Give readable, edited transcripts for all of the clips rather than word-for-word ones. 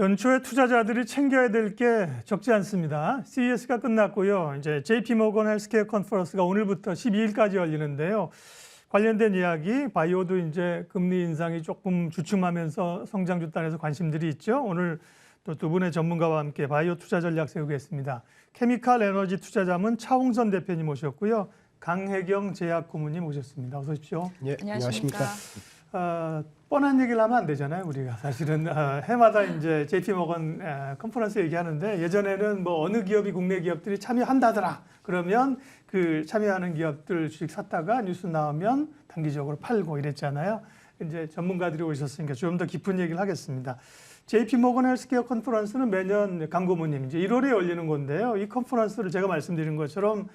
연초에 투자자들이 챙겨야 될 게 적지 않습니다. CES가 끝났고요. 이제 JP모건 헬스케어 컨퍼런스가 오늘부터 12일까지 열리는데요. 관련된 이야기, 바이오도 이제 금리 인상이 조금 주춤하면서 성장 주단에서 관심들이 있죠. 오늘 또 두 분의 전문가와 함께 바이오 투자 전략 세우겠습니다. 케미칼 에너지 투자자문 차홍선 대표님 모셨고요. 강혜경 제약 고문님 모셨습니다. 어서 오십시오. 예, 안녕하십니까. 뻔한 얘기를 하면 안 되잖아요, 우리가. 사실은 해마다 이제 JP모건 컨퍼런스 얘기하는데 예전에는 뭐 어느 기업이 국내 기업들이 참여한다더라. 그러면 그 참여하는 기업들 주식 샀다가 뉴스 나오면 단기적으로 팔고 이랬잖아요. 이제 전문가들이 오셨으니까 좀 더 깊은 얘기를 하겠습니다. JP모건 헬스케어 컨퍼런스는 매년 강 고문님 이제 1월에 열리는 건데요. 이 컨퍼런스를 제가 말씀드린 것처럼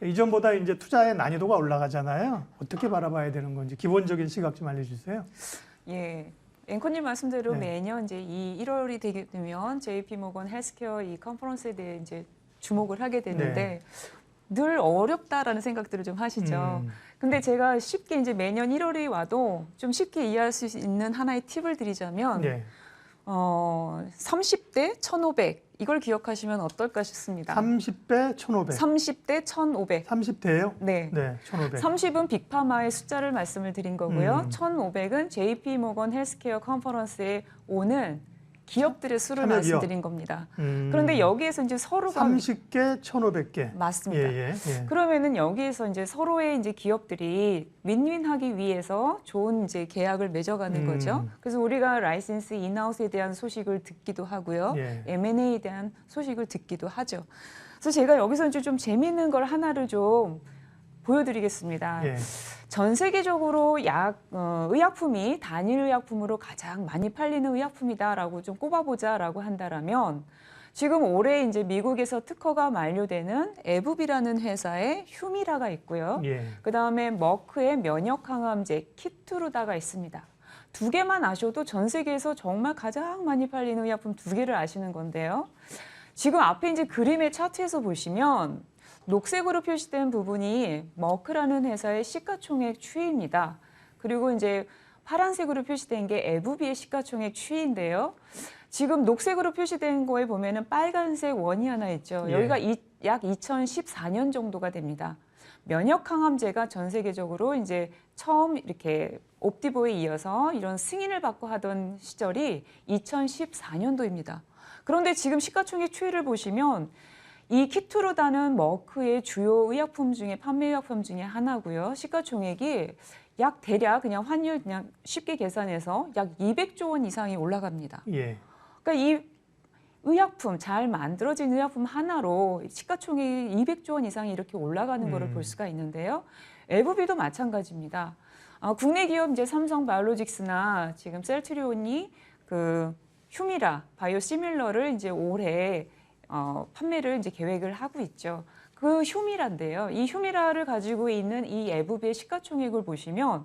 이전보다 이제 투자의 난이도가 올라가잖아요. 어떻게 바라봐야 되는 건지 기본적인 시각 좀 알려주세요. 예, 앵커님 말씀대로 네. 매년 이제 이 1월이 되게 되면 JP모건 헬스케어 이 컨퍼런스에 대해 이제 주목을 하게 되는데 늘 어렵다라는 생각들을 좀 하시죠. 근데 제가 쉽게 이제 매년 1월이 와도 좀 쉽게 이해할 수 있는 하나의 팁을 드리자면 30대 1,500 이걸 기억하시면 어떨까 싶습니다. 30배 1,500. 30대 1,500. 30대예요? 네. 네, 1,500. 30은 빅파마의 숫자를 말씀을 드린 거고요. 1,500은 JP모건 헬스케어 컨퍼런스에 오는 기업들의 수를 참여 기업. 말씀드린 겁니다. 그런데 여기에서 이제 서로가 30개, 1,500개. 맞습니다. 예. 그러면은 여기에서 이제 서로의 이제 기업들이 윈윈하기 위해서 좋은 이제 계약을 맺어가는 거죠. 그래서 우리가 라이센스 인하우스에 대한 소식을 듣기도 하고요. 예. M&A에 대한 소식을 듣기도 하죠. 그래서 제가 여기서 이제 좀 재미있는 걸 하나를 좀 보여드리겠습니다. 예. 전 세계적으로 의약품이 단일 의약품으로 가장 많이 팔리는 의약품이다라고 좀 꼽아보자라고 한다라면 지금 올해 이제 미국에서 특허가 만료되는 에브비라는 회사의 휴미라가 있고요. 예. 그 다음에 머크의 면역 항암제 키투르다가 있습니다. 두 개만 아셔도 전 세계에서 정말 가장 많이 팔리는 의약품 두 개를 아시는 건데요. 지금 앞에 이제 그림의 차트에서 보시면 녹색으로 표시된 부분이 머크라는 회사의 시가총액 추이입니다. 그리고 이제 파란색으로 표시된 게 에브비의 시가총액 추이인데요. 지금 녹색으로 표시된 거에 보면은 빨간색 원이 하나 있죠. 여기가 약 2014년 정도가 됩니다. 면역 항암제가 전 세계적으로 이제 처음 이렇게 옵디보에 이어서 이런 승인을 받고 하던 시절이 2014년도입니다. 그런데 지금 시가총액 추이를 보시면 이 키투르다는 머크의 주요 의약품 중에 판매 의약품 중에 하나고요. 시가총액이 약 대략 그냥 환율 그냥 쉽게 계산해서 약 200조 원 이상이 올라갑니다. 예. 그러니까 이 의약품 잘 만들어진 의약품 하나로 시가총액이 200조 원 이상이 이렇게 올라가는 거를 볼 수가 있는데요. 에브비도 마찬가지입니다. 국내 기업 이제 삼성바이오로직스나 지금 셀트리온이 그 휴미라 바이오시밀러를 이제 올해 판매를 이제 계획을 하고 있죠. 그 휴미라인데요. 이 휴미라를 가지고 있는 이 에브비의 시가총액을 보시면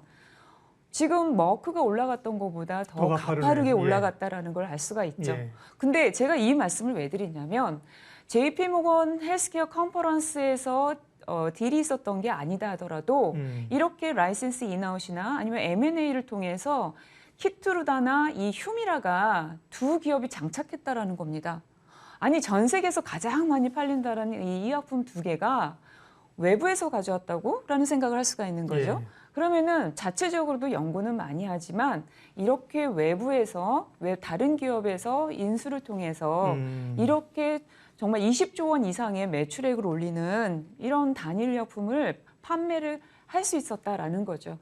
지금 머크가 올라갔던 것보다 더 가파르게 올라갔다라는 걸 알 수가 있죠. 근데 제가 이 말씀을 왜 드리냐면 JP모건 헬스케어 컨퍼런스에서 딜이 있었던 게 아니다 하더라도 이렇게 라이센스 인아웃이나 아니면 M&A를 통해서 키투르다나 이 휴미라가 두 기업이 장착했다라는 겁니다. 아니 전 세계에서 가장 많이 팔린다라는 이 의약품 두 개가 외부에서 가져왔다고? 라는 생각을 할 수가 있는 거죠. 그러면은 자체적으로도 연구는 많이 하지만 이렇게 외부에서 다른 기업에서 인수를 통해서 이렇게 정말 20조 원 이상의 매출액을 올리는 이런 단일 의약품을 판매를 할 수 있었다라는 거죠.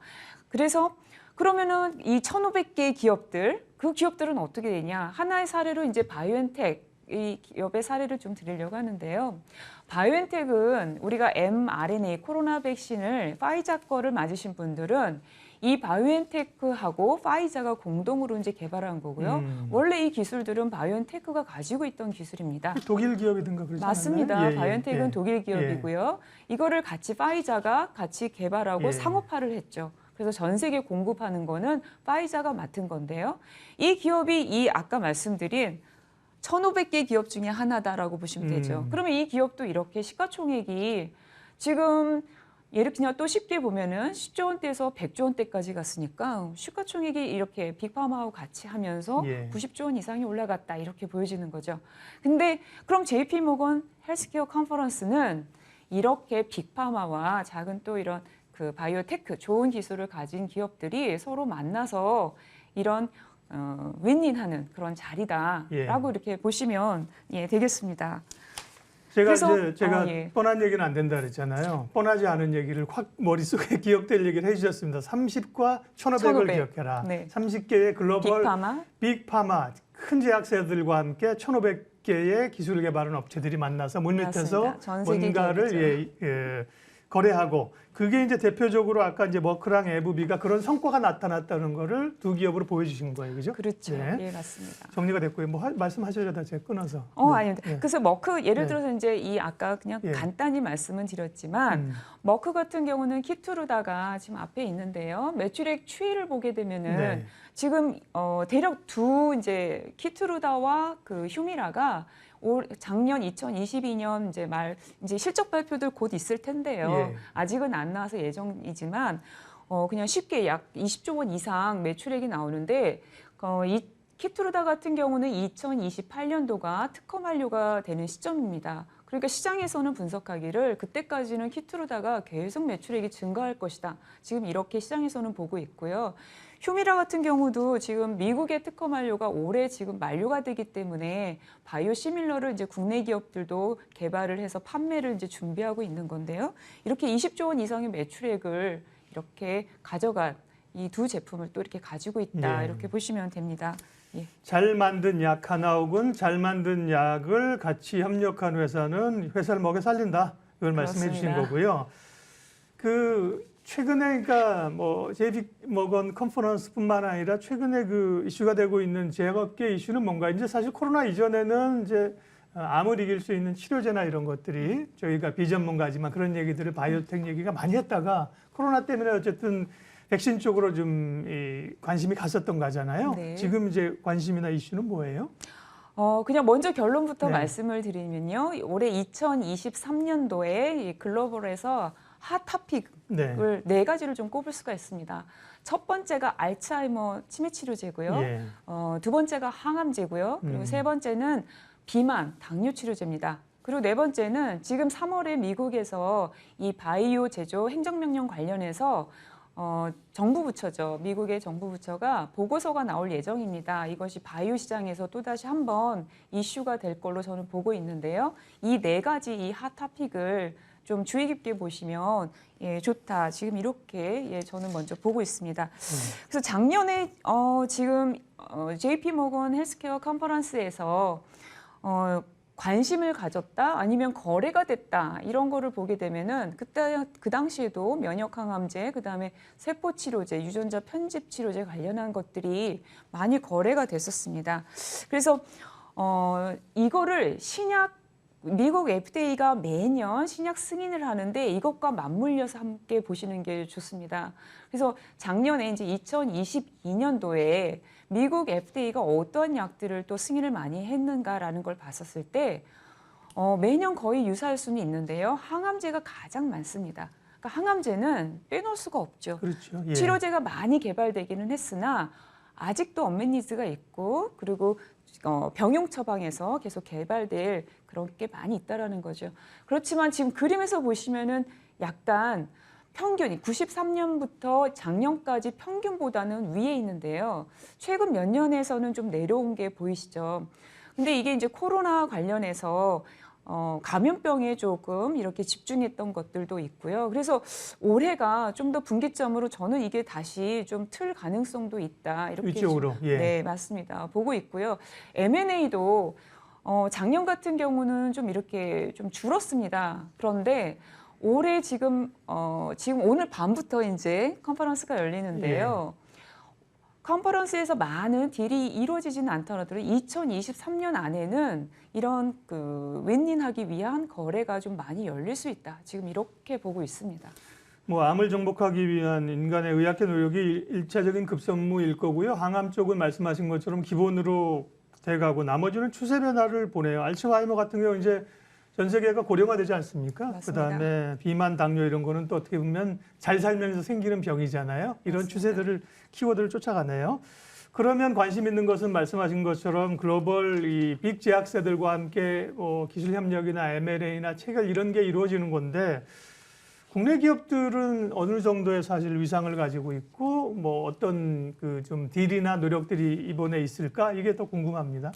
그래서 그러면은 이 1,500개 기업들, 그 기업들은 어떻게 되냐? 하나의 사례로 이제 바이오엔텍 이 기업의 사례를 좀 드리려고 하는데요. 바이오엔텍은 우리가 mRNA 코로나 백신을 파이자 거를 맞으신 분들은 이 바이오엔테크하고 파이자가 공동으로 이제 개발한 거고요. 원래 이 기술들은 바이오엔테크가 가지고 있던 기술입니다. 독일 기업이든가 그러지 않나요? 맞습니다. 바이오엔텍은 독일 기업이고요. 이거를 같이 파이자가 같이 개발하고 상업화를 했죠. 그래서 전 세계 공급하는 거는 파이자가 맡은 건데요. 이 기업이 이 아까 말씀드린 1,500개 기업 중에 하나다라고 보시면 되죠. 그러면 이 기업도 이렇게 시가총액이 지금 예를 그냥 또 쉽게 보면은 10조 원대에서 100조 원대까지 갔으니까 시가총액이 이렇게 빅파마하고 같이 하면서 예. 90조 원 이상이 올라갔다 이렇게 보여지는 거죠. 근데 그럼 JP 모건 헬스케어 컨퍼런스는 이렇게 빅파마와 작은 또 이런 그 바이오테크 좋은 기술을 가진 기업들이 서로 만나서 이런 윈윈하는 그런 자리다라고 예. 이렇게 보시면 되겠습니다. 제가 그래서, 이제 뻔한 얘기는 안 된다 그랬잖아요. 뻔하지 않은 얘기를 확 머릿속에 기억될 얘기를 해주셨습니다. 30과 1500을 1500. 기억해라. 네. 30개의 글로벌 빅파마, 빅파마 큰 제약사들과 함께 1500개의 기술 개발하는 업체들이 만나서 물밑에서 맞습니다. 전 세계 뭔가를 거래하고 그게 이제 대표적으로 아까 이제 머크랑 에브비가 그런 성과가 나타났다는 거를 두 기업으로 보여주신 거예요, 그죠? 그렇죠. 네. 예, 맞습니다. 정리가 됐고요. 뭐 말씀하셔야다 제가 끊어서. 아닙니다. 네. 그래서 머크 예를 네. 들어서 이제 이 아까 그냥 예. 간단히 말씀은 드렸지만 머크 같은 경우는 키투르다가 지금 앞에 있는데요. 매출액 추이를 보게 되면은 네. 지금 대략 두 이제 키투르다와 그 휴미라가 작년 2022년 이제 실적 발표들 곧 있을 텐데요. 예. 아직은 안 나와서 예정이지만 그냥 쉽게 약 20조 원 이상 매출액이 나오는데 이 키투르다 같은 경우는 2028년도가 특허 만료가 되는 시점입니다. 그러니까 시장에서는 분석하기를 그때까지는 키투르다가 계속 매출액이 증가할 것이다. 지금 이렇게 시장에서는 보고 있고요. 휴미라 같은 경우도 지금 미국의 특허 만료가 올해 지금 만료가 되기 때문에 바이오 시밀러를 이제 국내 기업들도 개발을 해서 판매를 이제 준비하고 있는 건데요. 이렇게 20조 원 이상의 매출액을 이렇게 가져간 이 두 제품을 또 이렇게 가지고 있다. 예. 이렇게 보시면 됩니다. 예. 잘 만든 약 하나 혹은 잘 만든 약을 같이 협력한 회사는 회사를 먹여 살린다. 이걸 말씀해 주신 그렇습니다. 거고요. 최근에 그러니까 뭐 JP 모건 컨퍼런스뿐만 아니라 최근에 그 이슈가 되고 있는 제약업계 이슈는 뭔가 이제 사실 코로나 이전에는 이제 암을 이길 수 있는 치료제나 이런 것들이 저희가 비전문가지만 그런 얘기들을 바이오텍 얘기가 많이 했다가 코로나 때문에 어쨌든 백신 쪽으로 좀 관심이 갔었던 거잖아요. 네. 지금 이제 관심이나 이슈는 뭐예요? 그냥 먼저 결론부터 네. 말씀을 드리면요. 올해 2023년도에 이 글로벌에서 핫 토픽을 네 가지를 좀 꼽을 수가 있습니다. 첫 번째가 알츠하이머 치매 치료제고요. 예. 두 번째가 항암제고요. 그리고 세 번째는 비만 당뇨 치료제입니다. 그리고 네 번째는 지금 3월에 미국에서 이 바이오 제조 행정명령 관련해서 정부 부처죠. 미국의 정부 부처가 보고서가 나올 예정입니다. 이것이 바이오 시장에서 또다시 한번 이슈가 될 걸로 저는 보고 있는데요. 이 네 가지 이 핫 토픽을 좀 주의 깊게 보시면 좋다. 지금 이렇게 저는 먼저 보고 있습니다. 그래서 작년에 지금 JP 모건 헬스케어 컨퍼런스에서 관심을 가졌다 아니면 거래가 됐다 이런 거를 보게 되면은 그때 그 당시에도 면역항암제 그다음에 세포치료제 유전자 편집 치료제 관련한 것들이 많이 거래가 됐었습니다. 그래서 이거를 미국 FDA가 매년 신약 승인을 하는데 이것과 맞물려서 함께 보시는 게 좋습니다. 그래서 작년에 이제 2022년도에 미국 FDA가 어떠한 약들을 또 승인을 많이 했는가라는 걸 봤었을 때 매년 거의 유사할 수는 있는데요. 항암제가 가장 많습니다. 그러니까 항암제는 빼놓을 수가 없죠. 그렇죠. 예. 치료제가 많이 개발되기는 했으나 아직도 언met 니즈가 있고 그리고 병용 처방에서 계속 개발될 그런 게 많이 있다라는 거죠. 그렇지만 지금 그림에서 보시면은 약간 평균이 93년부터 작년까지 평균보다는 위에 있는데요. 최근 몇 년에서는 좀 내려온 게 보이시죠. 근데 이게 이제 코로나 관련해서 감염병에 조금 이렇게 집중했던 것들도 있고요. 그래서 올해가 좀 더 분기점으로 저는 이게 다시 좀 틀 가능성도 있다. 이렇게 이쪽으로. 예. 네, 맞습니다. 보고 있고요. M&A도 작년 같은 경우는 좀 이렇게 좀 줄었습니다. 그런데 올해 지금 오늘 밤부터 이제 컨퍼런스가 열리는데요. 컨퍼런스에서 많은 딜이 이루어지지는 않더라도 2023년 안에는 이런 윈윈하기 위한 거래가 좀 많이 열릴 수 있다. 지금 이렇게 보고 있습니다. 뭐 암을 정복하기 위한 인간의 의학계 노력이 일차적인 급선무일 거고요. 항암 쪽은 말씀하신 것처럼 기본으로 돼가고 나머지는 추세 변화를 보내요. 알츠하이머 같은 경우 이제 전 세계가 고령화되지 않습니까? 맞습니다. 그다음에 비만, 당뇨 이런 거는 또 어떻게 보면 잘 살면서 생기는 병이잖아요. 이런 맞습니다. 추세들을 키워드를 쫓아가네요. 그러면 관심 있는 것은 말씀하신 것처럼 글로벌 이 빅 제약사들과 함께 기술 협력이나 M&A나 체결 이런 게 이루어지는 건데 국내 기업들은 어느 정도의 사실 위상을 가지고 있고 뭐 어떤 그 좀 딜이나 노력들이 이번에 있을까 이게 더 궁금합니다.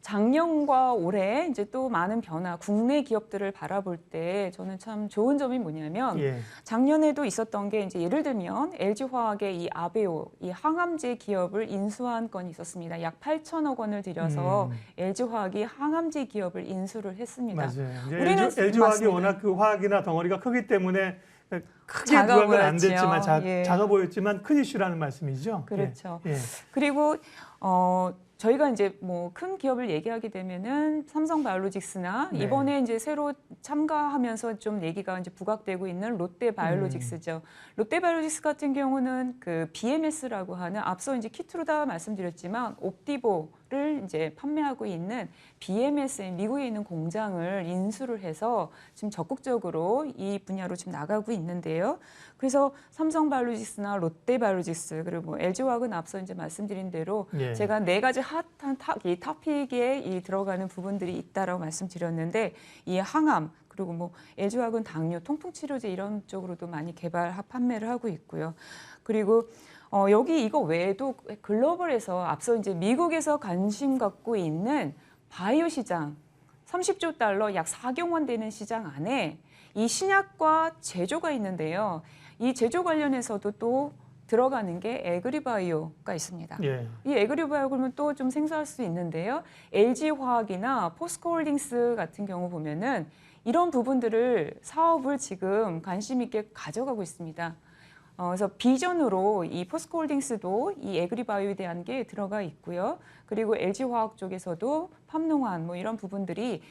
작년과 올해 이제 또 많은 변화, 국내 기업들을 바라볼 때 저는 참 좋은 점이 뭐냐면 예. 작년에도 있었던 게 이제 예를 들면 LG화학의 이 아베오, 이 항암제 기업을 인수한 건이 있었습니다. 약 8천억 원을 들여서 LG화학이 항암제 기업을 인수를 했습니다. 맞아요. 이제 우리는 LG화학이 맞습니다. 워낙 그 화학이나 덩어리가 크기 때문에 크게 작아 부각은 안 보였죠. 됐지만 예. 작아 보였지만 큰 이슈라는 말씀이죠. 그렇죠. 예. 예. 그리고 저희가 이제 뭐 큰 기업을 얘기하게 되면은 삼성바이오로직스나 네. 이번에 이제 새로 참가하면서 좀 얘기가 이제 부각되고 있는 롯데바이오로직스죠. 롯데바이오로직스 같은 경우는 그 BMS라고 하는 앞서 이제 키트루다 말씀드렸지만 옵디보를 이제 판매하고 있는 BMS의 미국에 있는 공장을 인수를 해서 지금 적극적으로 이 분야로 지금 나가고 있는데요. 그래서 삼성바이오로직스나 롯데바이오로직스 그리고 뭐 LG화학은 앞서 이제 말씀드린 대로 예. 제가 네 가지 핫한 이 토픽에 이 들어가는 부분들이 있다라고 말씀드렸는데 이 항암 그리고 뭐 LG화학은 당뇨, 통풍치료제 이런 쪽으로도 많이 개발 판매를 하고 있고요. 그리고 여기 이거 외에도 글로벌에서 앞서 이제 미국에서 관심 갖고 있는 바이오 시장 30조 달러 약 4경 원 되는 시장 안에 이 신약과 제조가 있는데요. 이 제조 관련해서도 또 들어가는 게 에그리바이오가 있습니다. 예. 이 에그리바이오 그러면 또 좀 생소할 수 있는데요. LG화학이나 포스코홀딩스 같은 경우 보면은 이런 부분들을 사업을 지금 관심 있게 가져가고 있습니다. 그래서 비전으로 이 포스코홀딩스도 이 에그리바이오에 대한 게 들어가 있고요. 그리고 LG화학 쪽에서도 팜농환 뭐 이런 부분들이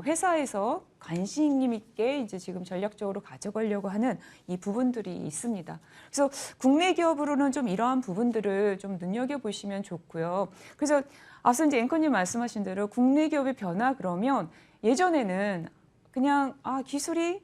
회사에서 관심 있게 이제 지금 전략적으로 가져가려고 하는 이 부분들이 있습니다. 그래서 국내 기업으로는 좀 이러한 부분들을 좀 눈여겨 보시면 좋고요. 그래서 앞서 이제 앵커님 말씀하신 대로 국내 기업의 변화 그러면 예전에는 그냥 기술이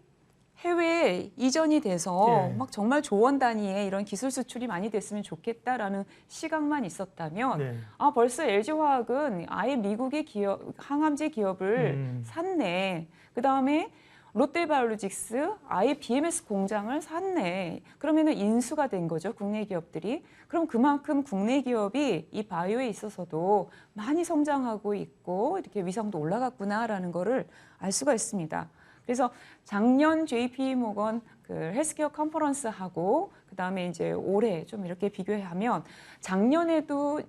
해외에 이전이 돼서 예. 막 정말 조원 단위의 이런 기술 수출이 많이 됐으면 좋겠다라는 시각만 있었다면 네. 벌써 LG화학은 아예 미국의 기업, 항암제 기업을 샀네. 그다음에 롯데바이오로직스 아예 BMS 공장을 샀네. 그러면은 인수가 된 거죠, 국내 기업들이. 그럼 그만큼 국내 기업이 이 바이오에 있어서도 많이 성장하고 있고 이렇게 위상도 올라갔구나라는 거를 알 수가 있습니다. 그래서 작년 JP모건 그 헬스케어 컨퍼런스하고 그다음에 이제 올해 좀 이렇게 비교하면 작년에도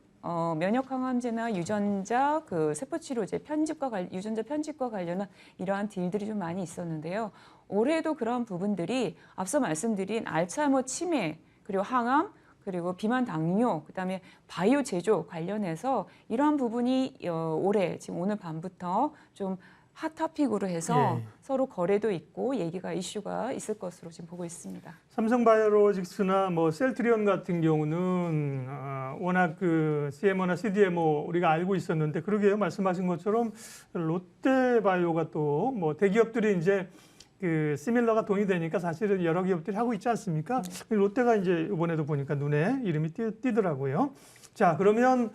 면역 항암제나 유전자 그 세포 치료제 유전자 편집과 관련한 이러한 딜들이 좀 많이 있었는데요. 올해도 그러한 부분들이 앞서 말씀드린 알츠하이머 치매 그리고 항암 그리고 비만 당뇨 그다음에 바이오 제조 관련해서 이러한 부분이 올해 지금 오늘 밤부터 좀 핫토픽으로 해서 예. 서로 거래도 있고 얘기가 이슈가 있을 것으로 지금 보고 있습니다. 삼성바이오로직스나 뭐 셀트리온 같은 경우는 워낙 그 CMO나 CDMO 우리가 알고 있었는데 그러게요 말씀하신 것처럼 롯데바이오가 또 뭐 대기업들이 이제 그 시밀러가 돈이 되니까 사실은 여러 기업들이 하고 있지 않습니까? 롯데가 이제 이번에도 보니까 눈에 이름이 띄더라고요. 자 그러면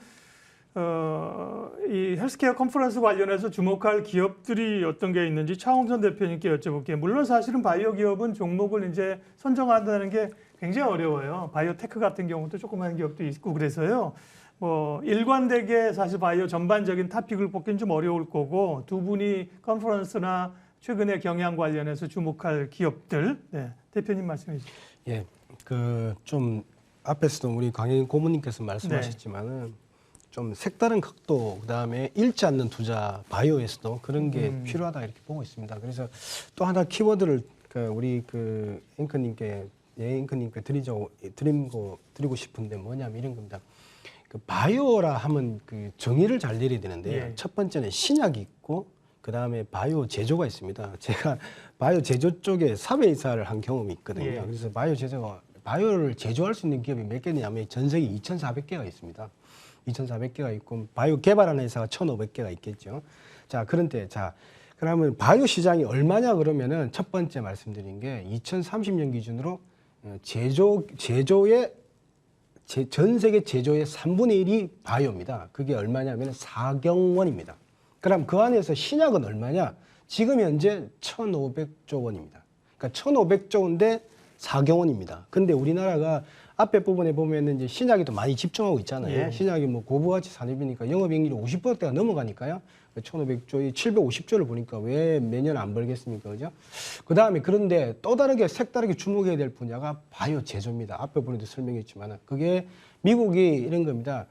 이 헬스케어 컨퍼런스 관련해서 주목할 기업들이 어떤 게 있는지 차홍선 대표님께 여쭤볼게요. 물론 사실은 바이오 기업은 종목을 이제 선정한다는 게 굉장히 어려워요. 바이오테크 같은 경우도 조그마한 기업도 있고 그래서요. 뭐 일관되게 사실 바이오 전반적인 토픽을 뽑기는 좀 어려울 거고 두 분이 컨퍼런스나 최근의 경향 관련해서 주목할 기업들 대표님 말씀해 주시죠. 예, 그 좀 앞에서도 우리 강혜인 고문님께서 말씀하셨지만은. 좀 색다른 각도, 그다음에 잃지 않는 투자, 바이오에서도 그런 게 필요하다 이렇게 보고 있습니다. 그래서 또 하나 키워드를 우리 그 앵커님께 드리고 싶은데 뭐냐면 이런 겁니다. 그 바이오라 하면 그 정의를 잘 내려야 되는데요. 예. 첫 번째는 신약이 있고 그다음에 바이오 제조가 있습니다. 제가 바이오 제조 쪽에 사회이사를 한 경험이 있거든요. 예. 그래서 바이오를 제조할 수 있는 기업이 몇 개냐면 전 세계 2,400개가 있습니다. 2,400개가 있고 바이오 개발하는 회사가 1,500개가 있겠죠. 자, 그런데 그러면 바이오 시장이 얼마냐 그러면은 첫 번째 말씀드린 게 2030년 기준으로 제조의 전 세계 제조의 3분의 1이 바이오입니다. 그게 얼마냐면 4경원입니다. 그럼 그 안에서 신약은 얼마냐? 지금 현재 1,500조 원입니다. 그러니까 1,500조 원인데 4경원입니다. 근데 우리나라가 앞에 부분에 보면은 이제 신약에도 많이 집중하고 있잖아요. 예. 신약이 뭐 고부가치 산업이니까 영업이익률이 50%대가 넘어가니까요. 1,500조에 750조를 보니까 왜 매년 안 벌겠습니까? 그죠? 그 다음에 그런데 또 다르게 색다르게 주목해야 될 분야가 바이오 제조입니다. 앞에 분에도 설명했지만은 그게 미국이 이런 겁니다.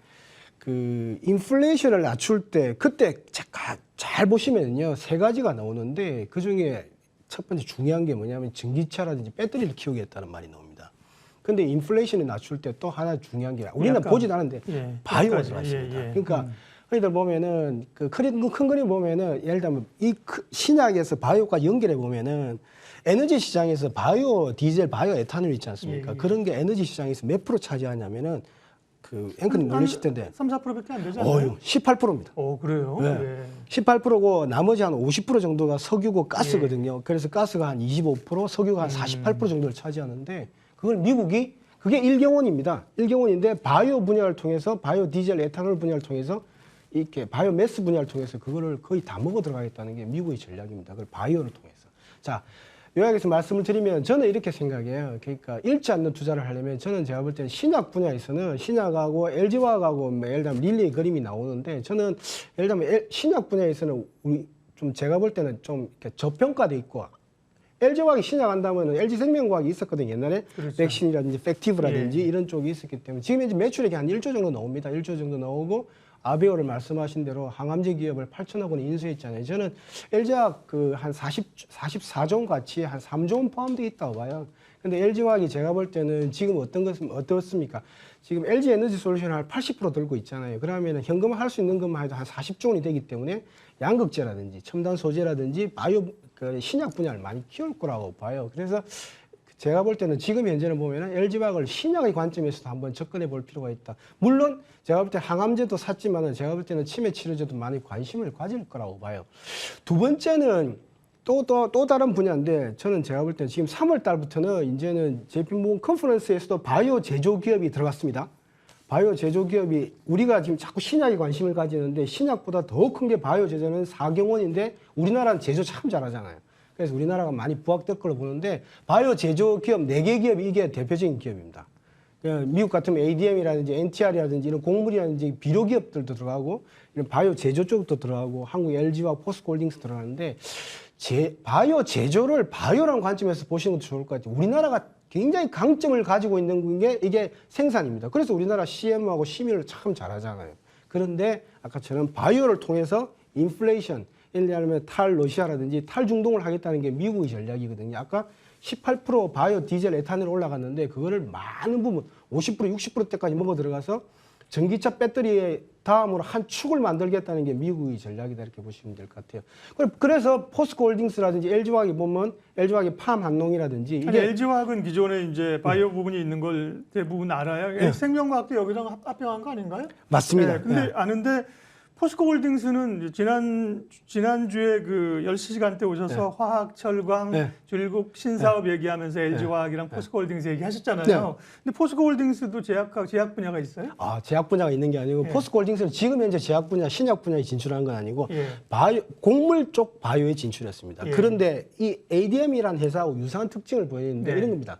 그 인플레이션을 낮출 때 그때 잘 보시면요 세 가지가 나오는데 그 중에 첫 번째 중요한 게 뭐냐면 전기차라든지 배터리를 키우겠다는 말이 나옵니다. 근데 인플레이션을 낮출 때 또 하나 중요한 게 우리는 약간, 보진 않은데 예, 바이오가 여기까지. 들어왔습니다. 예, 예. 그러니까 저희들 보면은 그 큰 그림 보면은 예를 들면 이 신약에서 바이오과 연결해 보면은 에너지 시장에서 바이오 디젤, 바이오 에탄올 있지 않습니까? 예, 예. 그런 게 에너지 시장에서 몇 프로 차지하냐면은 그 앵커님 놀라실 텐데 3, 4%밖에 안 되지 않나요? 18%입니다. 그래요? 네. 예. 18%고 나머지 한 50% 정도가 석유고 가스거든요. 그래서 가스가 한 25%, 석유가 한 48% 정도를 차지하는데 그걸 미국이 그게 1경원입니다. 1경원인데 바이오 분야를 통해서 바이오 디젤, 에탄올 분야를 통해서 이렇게 바이오 매스 분야를 통해서 그거를 거의 다 먹어 들어가겠다는 게 미국의 전략입니다. 그걸 바이오를 통해서. 자, 요약해서 말씀을 드리면 저는 이렇게 생각해요. 그러니까 잃지 않는 투자를 하려면 저는 제가 볼 때는 신약 분야에서는 신약하고 LG화학하고 뭐 예를 들면 릴레이 그림이 나오는데 저는 예를 들면 신약 분야에서는 우리 좀 제가 볼 때는 좀 이렇게 저평가돼 있고 LG화학이 신약한다면 LG생명과학이 있었거든요. 옛날에 그렇죠. 백신이라든지 팩티브라든지 예. 이런 쪽이 있었기 때문에 지금 이제 매출액이 한 1조 정도 나옵니다. 1조 정도 나오고 아베오를 말씀하신 대로 항암제 기업을 8천억 원에 인수했잖아요. 저는 LG화학 그 한 44조 원 가치에 한 3조 원 포함되어 있다고 봐요. 근데 LG화학이 제가 볼 때는 지금 어떻습니까? 지금 LG에너지솔루션을 한 80% 들고 있잖아요. 그러면 현금화 할 수 있는 것만 해도 한 40조 원이 되기 때문에 양극재라든지 첨단 소재라든지 바이오 그 신약 분야를 많이 키울 거라고 봐요. 그래서 제가 볼 때는 지금 현재는 보면은 LG화학을 신약의 관점에서도 한번 접근해 볼 필요가 있다. 물론 제가 볼 때 항암제도 샀지만은 제가 볼 때는 치매 치료제도 많이 관심을 가질 거라고 봐요. 두 번째는 또 다른 분야인데 저는 제가 볼 때 지금 3월 달부터는 이제는 JP모건 컨퍼런스에서도 바이오 제조 기업이 들어갔습니다. 바이오 제조 기업이 우리가 지금 자꾸 신약에 관심을 가지는데 신약보다 더 큰 게 바이오 제조는 4경원인데 우리나라는 제조 참 잘하잖아요. 그래서 우리나라가 많이 부각될 걸로 보는데 바이오 제조 기업 4개 기업이 이게 대표적인 기업입니다. 미국 같으면 ADM이라든지 NTR이라든지 이런 곡물이라든지 비료 기업들도 들어가고 이런 바이오 제조 쪽도 들어가고 한국 LG와 포스코홀딩스 들어가는데 바이오 제조를 바이오라는 관점에서 보시는 것도 좋을 것 같아요. 우리나라가 굉장히 강점을 가지고 있는 게 이게 생산입니다. 그래서 우리나라 CM하고 CM을 참 잘하잖아요. 그런데 아까처럼 바이오를 통해서 인플레이션, 예를 들면 탈러시아라든지 탈중동을 하겠다는 게 미국의 전략이거든요. 아까 18% 바이오 디젤 에탄올 올라갔는데 그거를 많은 부분 50% 60%대까지 먹어 들어가서 전기차 배터리의 다음으로 한 축을 만들겠다는 게 미국의 전략이다 이렇게 보시면 될 것 같아요. 그래서 포스코홀딩스라든지 LG화학이 보면 LG화학의 팜한농이라든지 아니, 이게 LG화학은 기존에 이제 바이오 부분이 있는 걸 대부분 알아요. 네. 생명과학도 여기랑 합병한 거 아닌가요? 맞습니다. 네, 근데 네. 아는데 포스코홀딩스는 지난주에 그 10시간 때 오셔서 네. 화학, 철강, 네. 줄국 신사업 얘기하면서 LG화학이랑 포스코홀딩스 얘기하셨잖아요. 네. 근데 포스코홀딩스도 제약 분야가 있어요? 제약 분야가 있는 게 아니고 예. 포스코홀딩스는 지금 현재 제약 분야, 신약 분야에 진출한 건 아니고 예. 곡물 쪽 바이오에 진출했습니다. 예. 그런데 이 ADM이라는 회사하고 유사한 특징을 보이는데 네. 이런 겁니다.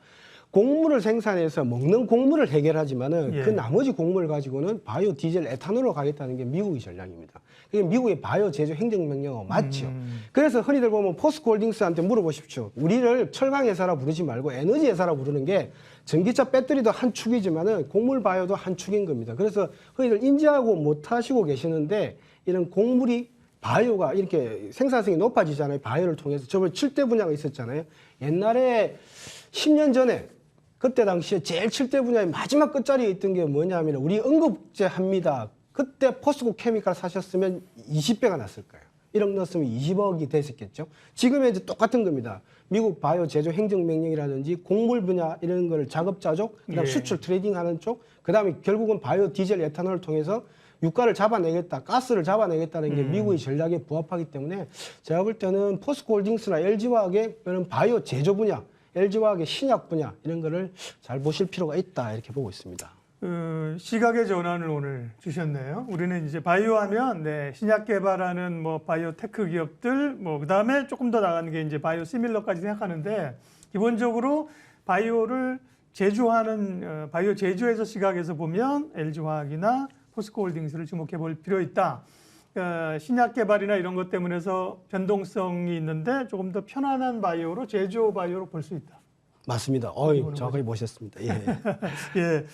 곡물을 생산해서 먹는 곡물을 해결하지만은 예. 그 나머지 곡물을 가지고는 바이오 디젤 에탄올로 가겠다는 게 미국의 전략입니다. 그게 미국의 바이오 제조 행정명령하고 맞죠. 그래서 흔히들 보면 포스코홀딩스한테 물어보십시오. 우리를 철강 회사라 부르지 말고 에너지 회사라 부르는 게 전기차 배터리도 한 축이지만은 곡물 바이오도 한 축인 겁니다. 그래서 흔히들 인지하고 못하시고 계시는데 이런 곡물이 바이오가 이렇게 생산성이 높아지잖아요. 바이오를 통해서 저번에 7대 분야가 있었잖아요. 옛날에 10년 전에 그때 당시에 제일 7대 분야의 마지막 끝자리에 있던 게 뭐냐면 우리 응급제 합니다. 그때 포스코 케미칼 사셨으면 20배가 났을 거예요. 1억 넣었으면 20억이 됐었겠죠. 지금 이제 똑같은 겁니다. 미국 바이오 제조 행정명령이라든지 곡물 분야 이런 거를 작업자족, 그다음 예. 수출 트레이딩하는 쪽, 그다음에 결국은 바이오 디젤 에탄올을 통해서 유가를 잡아내겠다, 가스를 잡아내겠다는 게 음. 미국의 전략에 부합하기 때문에 제가 볼 때는 포스코홀딩스나 LG화학의 이런 바이오 제조 분야, LG화학의 신약 분야 이런 거를 잘 보실 필요가 있다 이렇게 보고 있습니다. 시각의 전환을 오늘 주셨네요. 우리는 이제 바이오 하면 네, 신약 개발하는 뭐 바이오 테크 기업들 뭐 그다음에 조금 더 나가는 게 이제 바이오 시밀러까지 생각하는데 기본적으로 바이오를 제조하는 바이오 제조에서 시각에서 보면 LG화학이나 포스코홀딩스를 주목해 볼 필요 있다. 신약 개발이나 이런 것 때문에서 변동성이 있는데 조금 더 편안한 바이오로 제조 바이오로 볼 수 있다. 맞습니다. 정확하게 보셨습니다. 예. 예,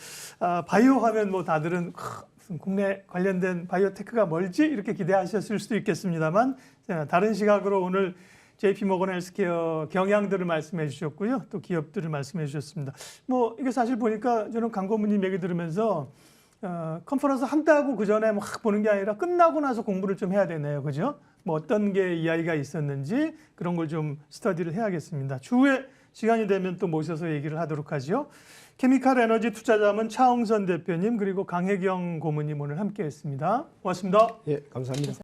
바이오 하면 뭐 다들은 무슨 국내 관련된 바이오테크가 뭘지 이렇게 기대하셨을 수도 있겠습니다만 다른 시각으로 오늘 JP모건 헬스케어 경향들을 말씀해 주셨고요. 또 기업들을 말씀해 주셨습니다. 뭐 이게 사실 보니까 저는 강 고문님 얘기 들으면서 컨퍼런스 한다고 그 전에 막 보는 게 아니라 끝나고 나서 공부를 좀 해야 되네요. 그죠? 뭐 어떤 게 이야기가 있었는지 그런 걸 좀 스터디를 해야겠습니다. 추후에 시간이 되면 또 모셔서 얘기를 하도록 하죠. 케미칼 에너지 투자자문 차홍선 대표님 그리고 강혜경 고문님 오늘 함께했습니다. 고맙습니다. 예, 감사합니다.